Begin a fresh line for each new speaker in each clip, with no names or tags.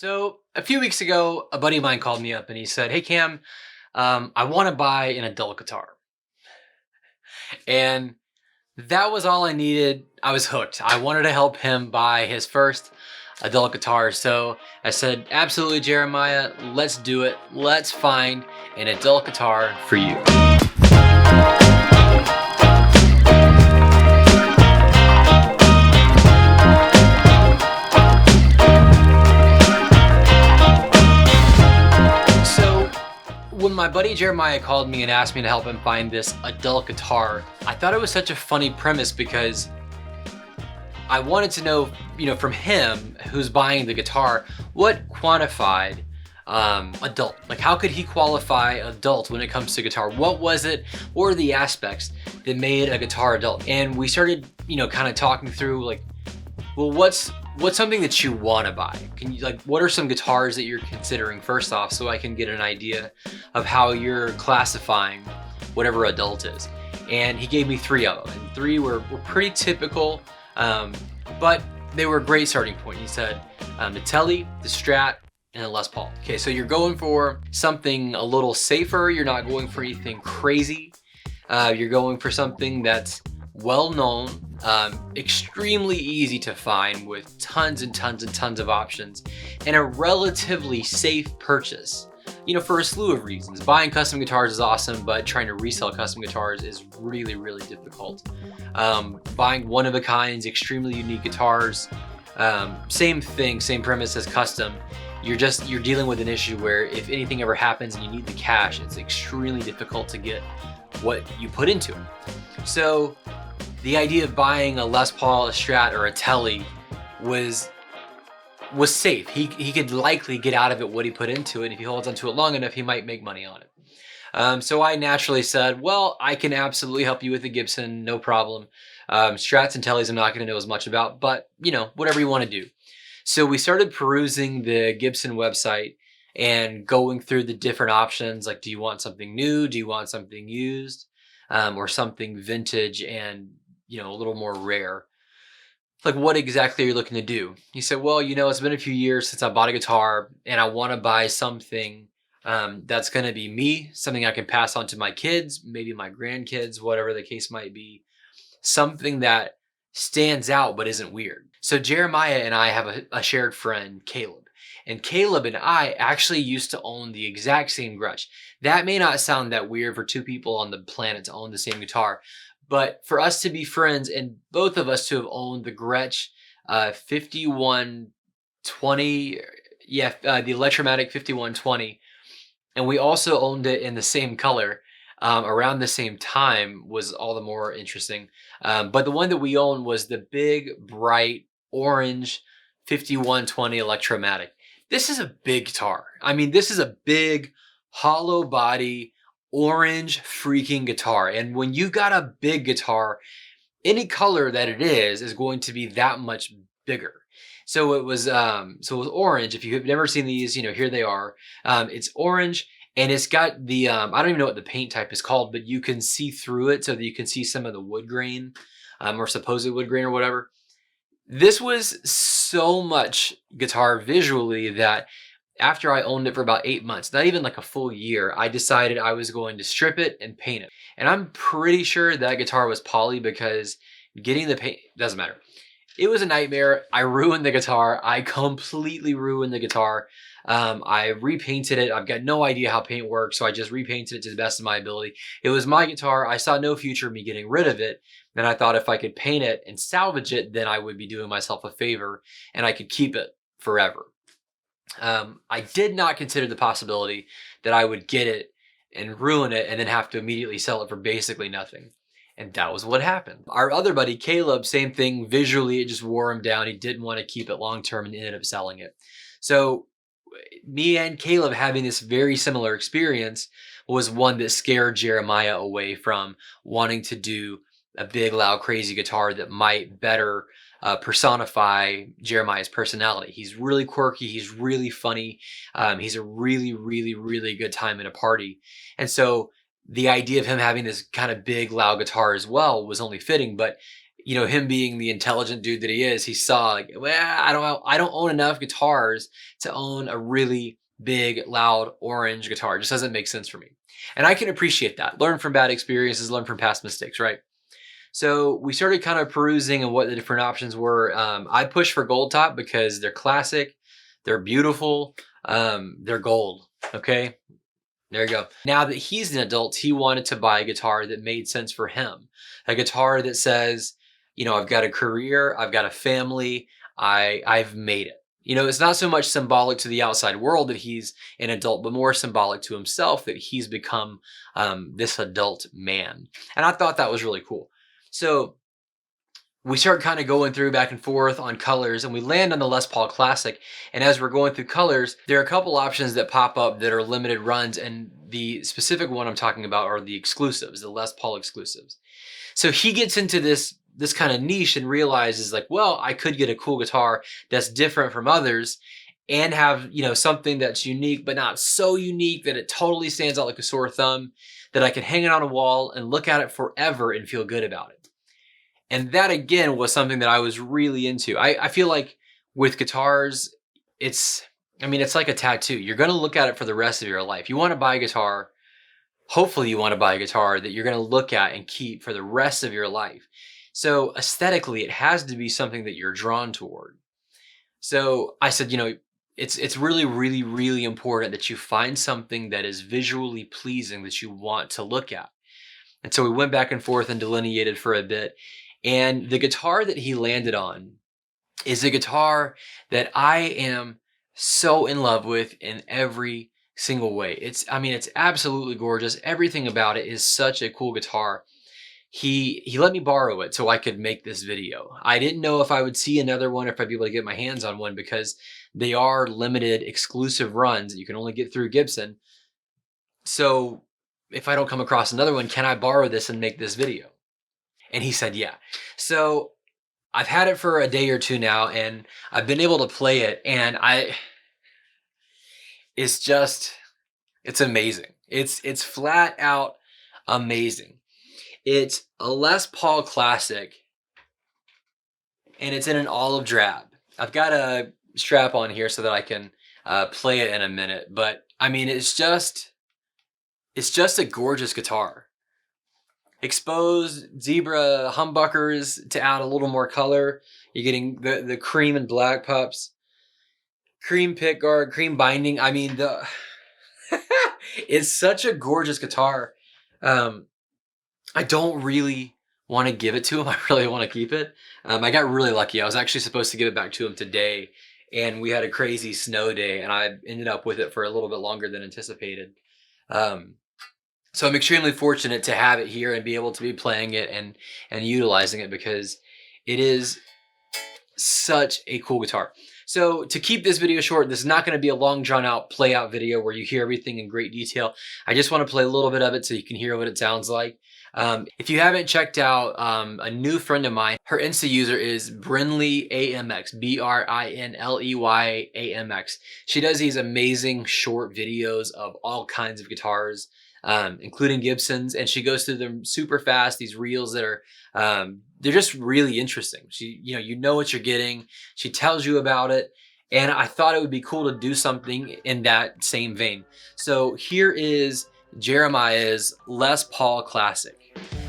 So a few weeks ago, a buddy of mine called me up and he said, "Hey Cam, I want to buy an adult guitar," and that was all I needed. I was hooked. I wanted to help him buy his first adult guitar, so I said, "Absolutely, Jeremiah, let's do it. Let's find an adult guitar for you." So when my buddy Jeremiah called me and asked me to help him find this adult guitar, I thought it was such a funny premise because I wanted to know, from him who's buying the guitar, what quantified adult? Like, how could he qualify adult when it comes to guitar? What was it? What were the aspects that made a guitar adult? And we started, kind of talking through like, well, what's something that you want to buy? Can you what are some guitars that you're considering first off, so I can get an idea of how you're classifying whatever adult is? And he gave me three of them, and three were pretty typical, but they were a great starting point. He said the Telly, the Strat, and the Les Paul. Okay, so you're going for something a little safer. You're not going for anything crazy. You're going for something that's well known, extremely easy to find with tons and tons and tons of options, and a relatively safe purchase. For a slew of reasons. Buying custom guitars is awesome, but trying to resell custom guitars is really, really difficult. Buying one-of-a-kinds, extremely unique guitars, same thing, same premise as custom. You're dealing with an issue where if anything ever happens and you need the cash, it's extremely difficult to get what you put into it. So the idea of buying a Les Paul, a Strat, or a Telly was safe. He could likely get out of it what he put into it, and if he holds onto it long enough, he might make money on it. So I naturally said, well, I can absolutely help you with the Gibson, no problem. Strats and Tellys I'm not going to know as much about, but whatever you want to do. So we started perusing the Gibson website and going through the different options, like, do you want something new? Do you want something used? Or something vintage and, a little more rare? Like, what exactly are you looking to do? He said, well, it's been a few years since I bought a guitar, and I want to buy something that's going to be me, something I can pass on to my kids, maybe my grandkids, whatever the case might be, something that stands out but isn't weird. So Jeremiah and I have a shared friend, Caleb. And Caleb and I actually used to own the exact same Gretsch. That may not sound that weird for two people on the planet to own the same guitar, but for us to be friends and both of us to have owned the Gretsch 5120, the Electromatic 5120, and we also owned it in the same color around the same time, was all the more interesting. But the one that we owned was the big, bright, orange 5120 Electromatic. This is a big guitar. I mean, this is a big, hollow body, orange freaking guitar. And when you got a big guitar, any color that it is going to be that much bigger. So it was orange. If you've never seen these, here they are. It's orange, and it's got the I don't even know what the paint type is called, but you can see through it so that you can see some of the wood grain, or supposed wood grain or whatever. This was so much guitar visually that after I owned it for about 8 months, not even like a full year, I decided I was going to strip it and paint it. And I'm pretty sure that guitar was poly, because getting the paint, doesn't matter. It was a nightmare. I ruined the guitar. I completely ruined the guitar. I repainted it. I've got no idea how paint works, so I just repainted it to the best of my ability. It was my guitar. I saw no future in me getting rid of it. Then I thought if I could paint it and salvage it, then I would be doing myself a favor and I could keep it forever. I did not consider the possibility that I would get it and ruin it and then have to immediately sell it for basically nothing. And that was what happened. Our other buddy, Caleb, same thing. Visually, it just wore him down. He didn't want to keep it long term and ended up selling it. So me and Caleb having this very similar experience was one that scared Jeremiah away from wanting to do a big, loud, crazy guitar that might better personify Jeremiah's personality. He's really quirky. He's really funny. He's a really, really, really good time at a party. And so the idea of him having this kind of big, loud guitar as well was only fitting. But you know, him being the intelligent dude that he is, he saw like, well, I don't own enough guitars to own a really big, loud orange guitar. It just doesn't make sense for me. And I can appreciate that. Learn from bad experiences, learn from past mistakes, right? So we started kind of perusing and what the different options were. I pushed for gold top because they're classic, they're beautiful, they're gold. Okay, there you go. Now that he's an adult, he wanted to buy a guitar that made sense for him. A guitar that says, you know, I've got a career, I've got a family, I've made it. You know, it's not so much symbolic to the outside world that he's an adult, but more symbolic to himself that he's become this adult man. And I thought that was really cool. So we start kind of going through back and forth on colors, and we land on the Les Paul Classic. And as we're going through colors, there are a couple options that pop up that are limited runs, and the specific one I'm talking about are the exclusives, the Les Paul exclusives. So he gets into this kind of niche and realizes like, well, I could get a cool guitar that's different from others and have, you know, something that's unique, but not so unique that it totally stands out like a sore thumb, that I can hang it on a wall and look at it forever and feel good about it. And that again was something that I was really into. I feel like with guitars, it's like a tattoo. You're going to look at it for the rest of your life. You want to buy a guitar. Hopefully you want to buy a guitar that you're going to look at and keep for the rest of your life. So aesthetically, it has to be something that you're drawn toward. So I said, you know, it's really, really, really important that you find something that is visually pleasing that you want to look at. And so we went back and forth and delineated for a bit. And the guitar that he landed on is a guitar that I am so in love with in every single way. It's absolutely gorgeous. Everything about it is such a cool guitar. He let me borrow it so I could make this video. I didn't know if I would see another one, if I'd be able to get my hands on one, because they are limited exclusive runs that you can only get through Gibson. So if I don't come across another one, can I borrow this and make this video? And he said, yeah. So I've had it for a day or two now, and I've been able to play it, and it's amazing. It's flat out amazing. It's a Les Paul Classic, and it's in an olive drab. I've got a strap on here so that I can play it in a minute, but I mean, it's just a gorgeous guitar. Exposed zebra humbuckers to add a little more color. You're getting the cream and black pups, cream pick guard, cream binding. I mean, it's such a gorgeous guitar. I don't really want to give it to him. I really want to keep it. I got really lucky. I was actually supposed to give it back to him today, and we had a crazy snow day, and I ended up with it for a little bit longer than anticipated. So I'm extremely fortunate to have it here and be able to be playing it and utilizing it, because it is such a cool guitar. So to keep this video short, this is not going to be a long drawn out play out video where you hear everything in great detail. I just want to play a little bit of it so you can hear what it sounds like. If you haven't checked out a new friend of mine, her Insta user is Brinley AMX, BRINLEY AMX. She does these amazing short videos of all kinds of guitars, including Gibsons, and she goes through them super fast. These reels that are they're just really interesting. You know what you're getting. She tells you about it, and I thought it would be cool to do something in that same vein. So here is Jeremiah's Les Paul Classic.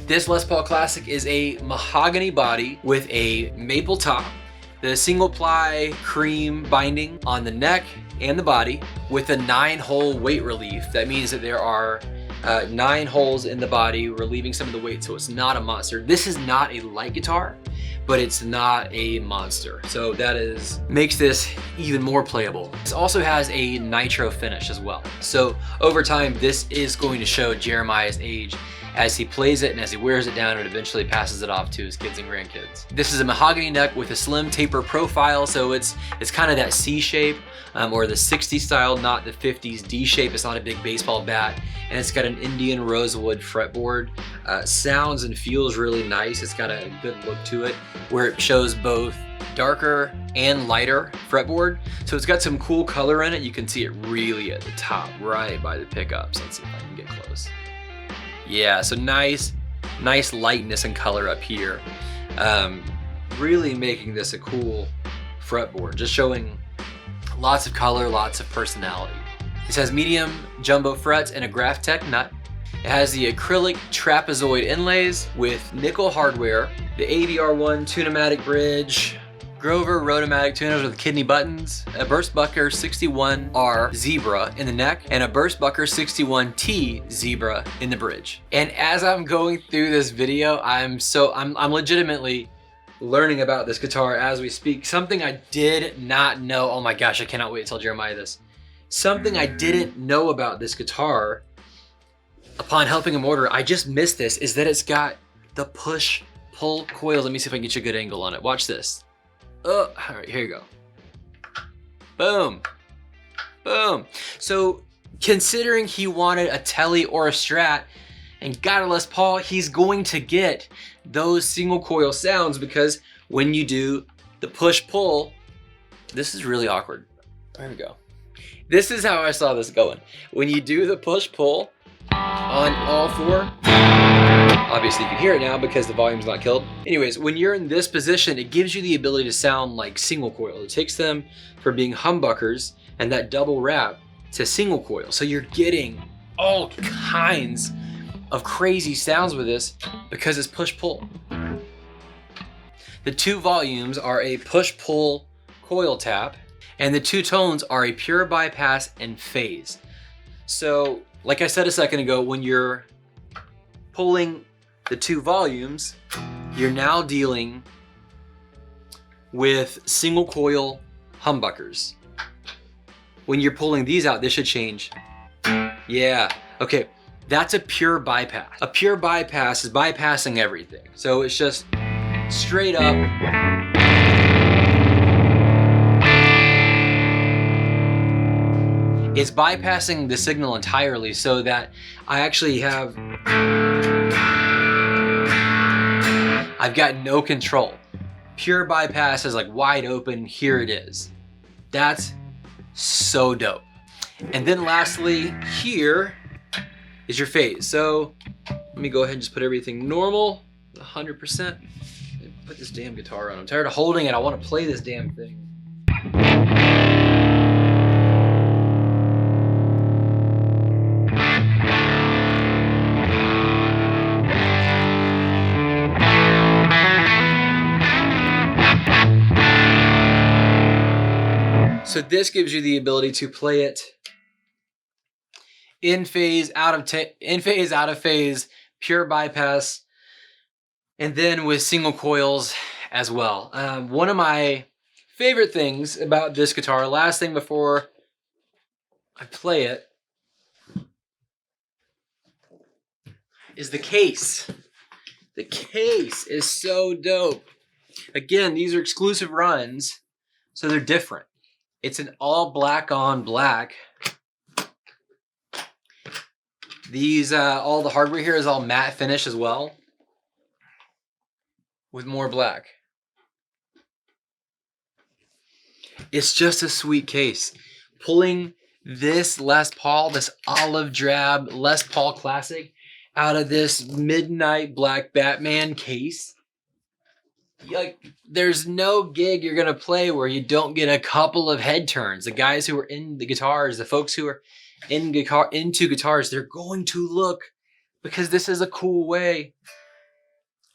This Les Paul Classic is a mahogany body with a maple top, the single ply cream binding on the neck and the body, with a 9-hole weight relief. That means that there are 9 holes in the body relieving some of the weight, so it's not a monster. This is not a light guitar, but it's not a monster, so that makes this even more playable. This also has a nitro finish as well, so over time this is going to show Jeremiah's age as he plays it and as he wears it down and eventually passes it off to his kids and grandkids. This is a mahogany neck with a slim taper profile, so it's kind of that C shape, or the 60s style, not the 50s D shape. It's not a big baseball bat, and it's got an Indian rosewood fretboard. Sounds and feels really nice. It's got a good look to it, where it shows both darker and lighter fretboard. So it's got some cool color in it. You can see it really at the top, right by the pickups. Let's see if I can get close. Yeah, so nice lightness and color up here. Really making this a cool fretboard, just showing lots of color, lots of personality. This has medium jumbo frets and a Graphtec nut. It has the acrylic trapezoid inlays with nickel hardware, the AVR1 tunematic bridge, Grover Rotomatic tuners with kidney buttons, a Burstbucker 61R Zebra in the neck, and a Burstbucker 61T Zebra in the bridge. And as I'm going through this video, I'm legitimately learning about this guitar as we speak. Something I did not know. Oh my gosh, I cannot wait to tell Jeremiah this. Something I didn't know about this guitar upon helping him order, I just missed this, is that it's got the push-pull coils. Let me see if I can get you a good angle on it. Watch this. Oh, all right, here you go. Boom, boom. So considering he wanted a Tele or a Strat and got a Les Paul, he's going to get those single coil sounds, because when you do the push-pull, this is really awkward. There we go. This is how I saw this going. When you do the push-pull on all four, obviously you can hear it now because the volume's not killed. Anyways, when you're in this position, it gives you the ability to sound like single coil. It takes them from being humbuckers and that double wrap to single coil. So you're getting all kinds of crazy sounds with this because it's push-pull. The two volumes are a push-pull coil tap, and the two tones are a pure bypass and phase. So, like I said a second ago, when you're pulling the two volumes, you're now dealing with single coil humbuckers. When you're pulling these out, this should change. Yeah, okay, that's a pure bypass. A pure bypass is bypassing everything. So it's just straight up. It's bypassing the signal entirely, so that I actually have, I've got no control. Pure bypass is like wide open, here it is. That's so dope. And then lastly, here is your phase. So let me go ahead and just put everything normal, 100%. Put this damn guitar on. I'm tired of holding it. I want to play this damn thing. So this gives you the ability to play it in phase, out of phase, pure bypass, and then with single coils as well. One of my favorite things about this guitar, last thing before I play it, is the case. The case is so dope. Again, these are exclusive runs, so they're different. It's an all black on black. These, all the hardware here is all matte finish as well, with more black. It's just a sweet case. Pulling this Les Paul, this olive drab Les Paul Classic, out of this midnight black Batman case, like, there's no gig you're gonna play where you don't get a couple of head turns. The guys who are in the guitars, the folks who are into guitars, they're going to look, because this is a cool way.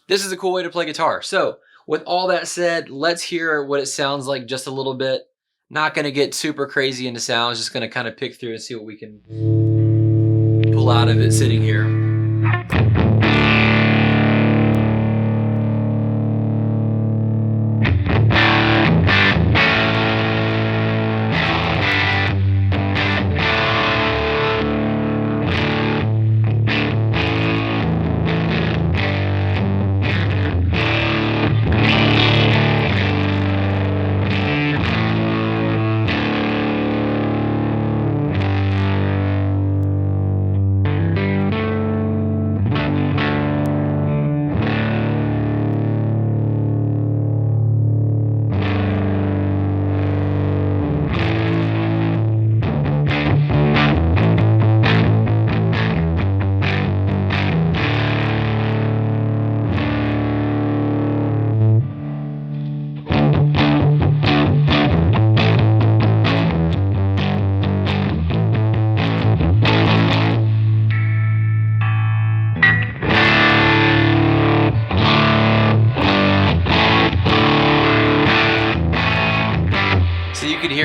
This is a cool way to play guitar. So with all that said, let's hear what it sounds like just a little bit. Not gonna get super crazy into sounds, just gonna kind of pick through and see what we can pull out of it sitting here.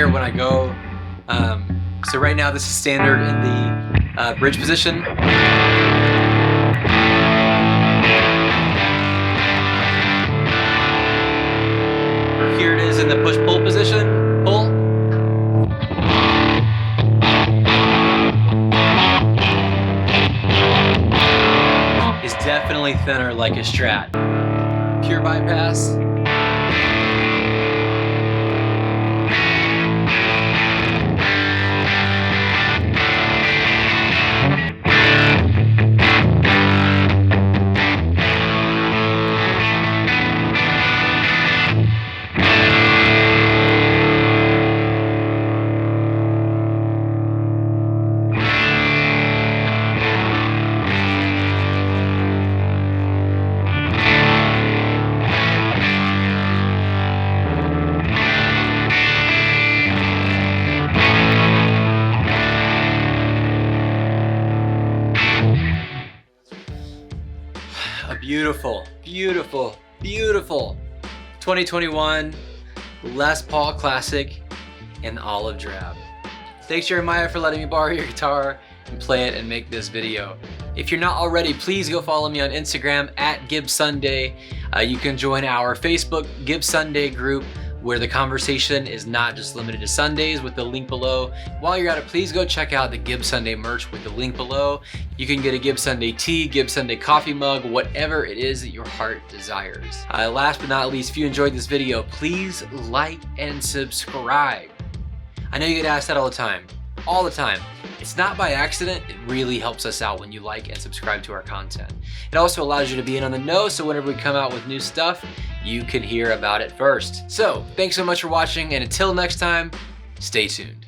here when I go. So right now this is standard in the bridge position. Here it is in the push-pull position. Pull. Is definitely thinner like a Strat. Pure bypass. A beautiful, beautiful, beautiful 2021 Les Paul Classic in Olive Drab. Thanks Jeremiah for letting me borrow your guitar and play it and make this video. If you're not already, please go follow me on Instagram at Gibsunday. You can join our Facebook Gibsunday group, where the conversation is not just limited to Sundays, with the link below. While you're at it, please go check out the Gibsunday merch with the link below. You can get a Gibsunday tee, Gibsunday coffee mug, whatever it is that your heart desires. Last but not least, if you enjoyed this video, please like and subscribe. I know you get asked that all the time. All the time. It's not by accident. It really helps us out when you like and subscribe to our content. It also allows you to be in on the know, so whenever we come out with new stuff, you can hear about it first. So, thanks so much for watching, and until next time, stay tuned.